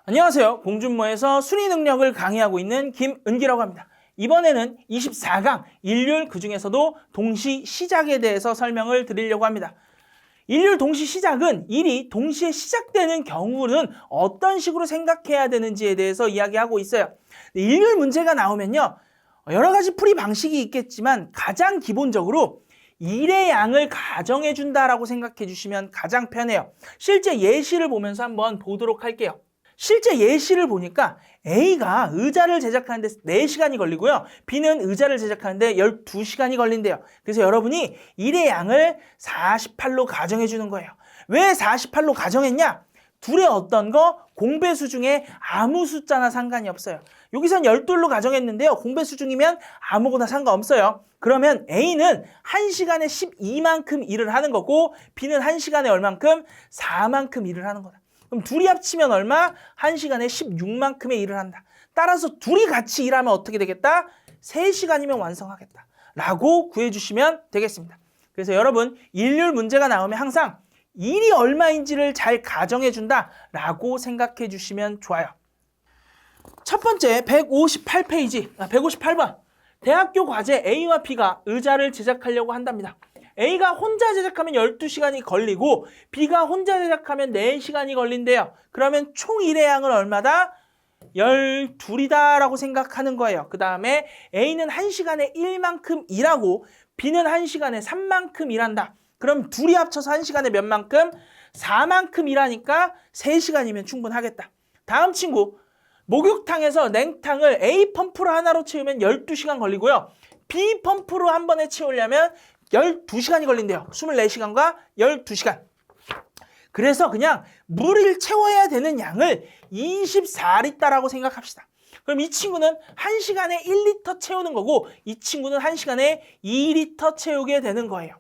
안녕하세요. 공준모에서 수리 능력을 강의하고 있는 김은기라고 합니다. 이번에는 24강 일률 그중에서도 동시 시작에 대해서 설명을 드리려고 합니다. 일률 동시 시작은 일이 동시에 시작되는 경우는 어떤 식으로 생각해야 되는지에 대해서 이야기하고 있어요. 일률 문제가 나오면요, 여러 가지 풀이 방식이 있겠지만 가장 기본적으로 일의 양을 가정해 준다라고 생각해 주시면 가장 편해요. 실제 예시를 보면서 한번 보도록 할게요. 실제 예시를 보니까 A가 의자를 제작하는데 4시간이 걸리고요. B는 의자를 제작하는데 12시간이 걸린대요. 그래서 여러분이 일의 양을 48로 가정해 주는 거예요. 왜 48로 가정했냐? 둘의 어떤 거 공배수 중에 아무 숫자나 상관이 없어요. 여기선 12로 가정했는데요. 공배수 중이면 아무거나 상관없어요. 그러면 A는 1시간에 12만큼 일을 하는 거고 B는 1시간에 얼만큼? 4만큼 일을 하는 거다. 그럼 둘이 합치면 얼마? 1시간에 16만큼의 일을 한다. 따라서 둘이 같이 일하면 어떻게 되겠다? 3시간이면 완성하겠다. 라고 구해주시면 되겠습니다. 그래서 여러분, 일률 문제가 나오면 항상 일이 얼마인지를 잘 가정해준다 라고 생각해 주시면 좋아요. 첫 번째 158페이지, 158번. 대학교 과제 A와 B가 의자를 제작하려고 한답니다. A가 혼자 제작하면 12시간이 걸리고 B가 혼자 제작하면 4시간이 걸린대요. 그러면 총 일의 양은 얼마다? 12이다 라고 생각하는 거예요. 그 다음에 A는 1시간에 1만큼 일하고 B는 1시간에 3만큼 일한다. 그럼 둘이 합쳐서 1시간에 몇 만큼? 4만큼 일하니까 3시간이면 충분하겠다. 다음 친구, 목욕탕에서 냉탕을 A 펌프로 하나로 채우면 12시간 걸리고요. B 펌프로 한 번에 채우려면 12시간이 걸린대요. 24시간과 12시간. 그래서 그냥 물을 채워야 되는 양을 24리터라고 생각합시다. 그럼 이 친구는 1시간에 1리터 채우는 거고 이 친구는 1시간에 2리터 채우게 되는 거예요.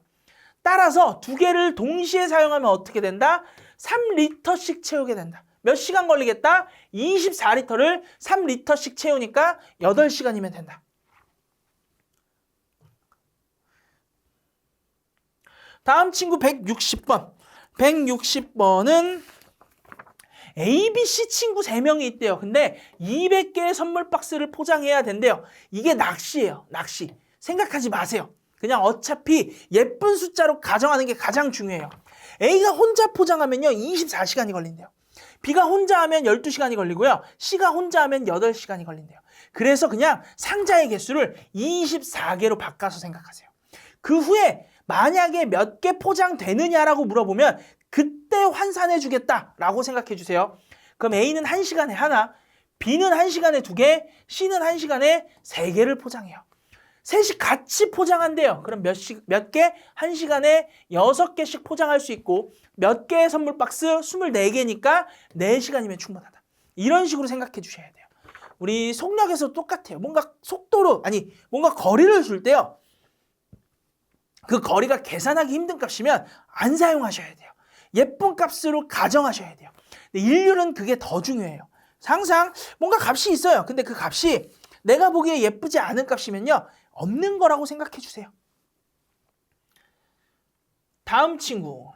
따라서 두 개를 동시에 사용하면 어떻게 된다? 3리터씩 채우게 된다. 몇 시간 걸리겠다? 24리터를 3리터씩 채우니까 8시간이면 된다. 다음 친구 160번. 160번은 A, B, C 친구 3명이 있대요. 근데 200개의 선물 박스를 포장해야 된대요. 이게 낚시예요. 낚시. 생각하지 마세요. 그냥 어차피 예쁜 숫자로 가정하는 게 가장 중요해요. A가 혼자 포장하면요 24시간이 걸린대요. B가 혼자 하면 12시간이 걸리고요. C가 혼자 하면 8시간이 걸린대요. 그래서 그냥 상자의 개수를 24개로 바꿔서 생각하세요. 그 후에 만약에 몇 개 포장되느냐라고 물어보면 그때 환산해 주겠다라고 생각해 주세요. 그럼 A는 1시간에 하나, B는 1시간에 2개, C는 1시간에 3개를 포장해요. 셋이 같이 포장한대요. 그럼 몇 개? 1시간에 6개씩 포장할 수 있고 몇 개의 선물 박스? 24개니까 4시간이면 충분하다. 이런 식으로 생각해 주셔야 돼요. 우리 속력에서 똑같아요. 뭔가 속도로, 뭔가 거리를 줄 때요. 그 거리가 계산하기 힘든 값이면 안 사용하셔야 돼요. 예쁜 값으로 가정하셔야 돼요. 근데 일률은 그게 더 중요해요. 항상 뭔가 값이 있어요. 근데 그 값이 내가 보기에 예쁘지 않은 값이면요. 없는 거라고 생각해 주세요. 다음 친구.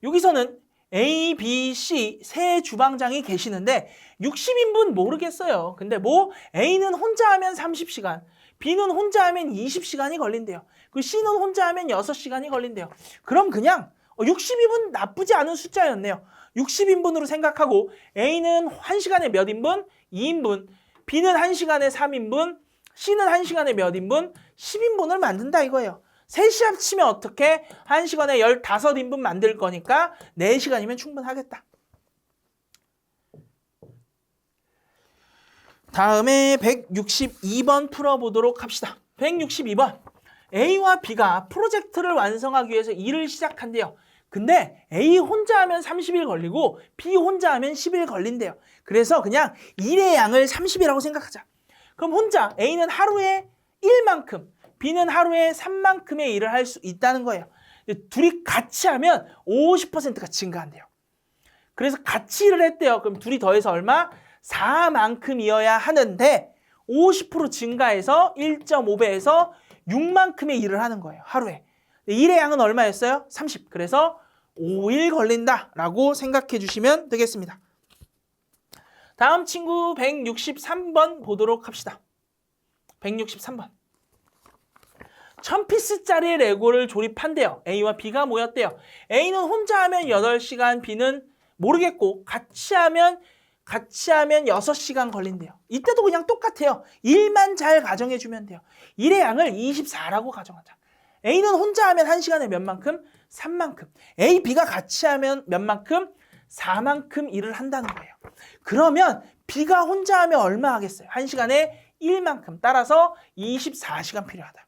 여기서는 A, B, C 세 주방장이 계시는데 60인분 모르겠어요. 근데 A는 혼자 하면 30시간, B는 혼자 하면 20시간이 걸린대요. 그 C는 혼자 하면 6시간이 걸린대요. 그럼 그냥 60인분 나쁘지 않은 숫자였네요. 60인분으로 생각하고 A는 1시간에 몇 인분? 2인분. B는 1시간에 3인분. C는 1시간에 몇 인분? 10인분을 만든다 이거예요. 셋이 합치면 어떻게? 1시간에 15인분 만들 거니까 4시간이면 충분하겠다. 다음에 162번 풀어보도록 합시다. 162번. A와 B가 프로젝트를 완성하기 위해서 일을 시작한대요. 근데 A 혼자 하면 30일 걸리고 B 혼자 하면 10일 걸린대요. 그래서 그냥 일의 양을 30이라고 생각하자. 그럼 혼자 A는 하루에 1만큼, B는 하루에 3만큼의 일을 할 수 있다는 거예요. 둘이 같이 하면 50%가 증가한대요. 그래서 같이 일을 했대요. 그럼 둘이 더해서 얼마? 4만큼이어야 하는데 50% 증가해서 1.5배에서 6만큼의 일을 하는 거예요. 하루에. 일의 양은 얼마였어요? 30. 그래서 5일 걸린다라고 생각해 주시면 되겠습니다. 다음 친구 163번 보도록 합시다. 163번. 1000피스짜리 레고를 조립한대요. A와 B가 모였대요. A는 혼자 하면 8시간, B는 모르겠고 같이 하면 6시간 걸린대요. 이때도 그냥 똑같아요. 1만 잘 가정해주면 돼요. 1의 양을 24라고 가정하자. A는 혼자 하면 1시간에 몇 만큼? 3만큼. A, B가 같이 하면 몇 만큼? 4만큼 일을 한다는 거예요. 그러면 B가 혼자 하면 얼마 하겠어요? 1시간에 1만큼. 따라서 24시간 필요하다.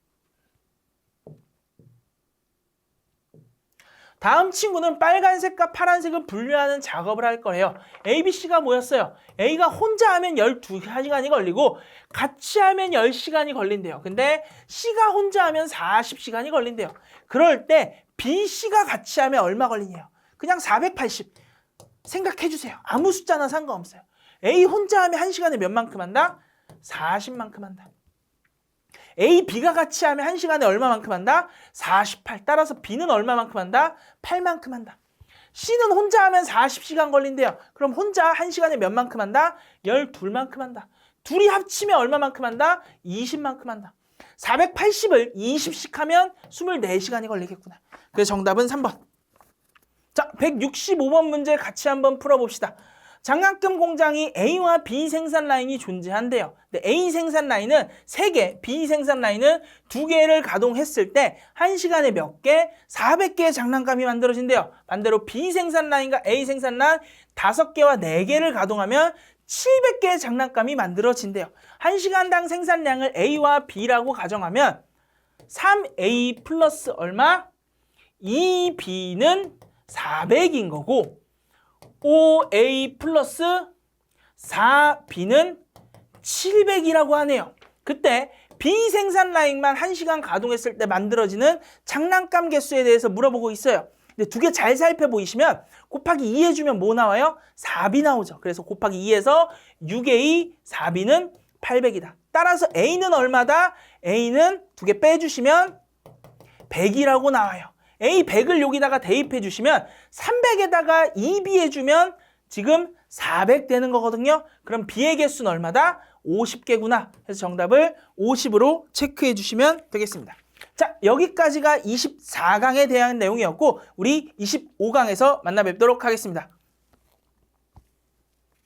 다음 친구는 빨간색과 파란색을 분류하는 작업을 할 거예요. A, B, C가 모였어요. A가 혼자 하면 12시간이 걸리고 같이 하면 10시간이 걸린대요. 근데 C가 혼자 하면 40시간이 걸린대요. 그럴 때 B, C가 같이 하면 얼마 걸리냐요? 그냥 480. 생각해 주세요. 아무 숫자나 상관없어요. A 혼자 하면 1시간에 몇 만큼 한다? 40만큼 한다. A, B가 같이 하면 1시간에 얼마만큼 한다? 48. 따라서 B는 얼마만큼 한다? 8만큼 한다. C는 혼자 하면 40시간 걸린대요. 그럼 혼자 1시간에 몇 만큼 한다? 12만큼 한다. 둘이 합치면 얼마만큼 한다? 20만큼 한다. 480을 20씩 하면 24시간이 걸리겠구나. 그래서 정답은 3번. 자, 165번 문제 같이 한번 풀어봅시다. 장난감 공장이 A와 B 생산 라인이 존재한대요. 근데 A 생산 라인은 3개, B 생산 라인은 2개를 가동했을 때 1시간에 몇 개? 400개의 장난감이 만들어진대요. 반대로 B 생산 라인과 A 생산 라인 5개와 4개를 가동하면 700개의 장난감이 만들어진대요. 1시간당 생산량을 A와 B라고 가정하면 3A 플러스 얼마? 2B는 400인 거고 5A 플러스 4B는 700이라고 하네요. 그때 B 생산 라인만 1시간 가동했을 때 만들어지는 장난감 개수에 대해서 물어보고 있어요. 근데 두 개 잘 살펴보시면 곱하기 2 해주면 뭐 나와요? 4B 나오죠. 그래서 곱하기 2에서 6A, 4B는 800이다. 따라서 A는 얼마다? A는 2개 빼주시면 100이라고 나와요. A 100을 여기다가 대입해 주시면 300에다가 2B 해주면 지금 400 되는 거거든요. 그럼 B의 개수는 얼마다? 50개구나. 그래서 정답을 50으로 체크해 주시면 되겠습니다. 자, 여기까지가 24강에 대한 내용이었고 우리 25강에서 만나 뵙도록 하겠습니다.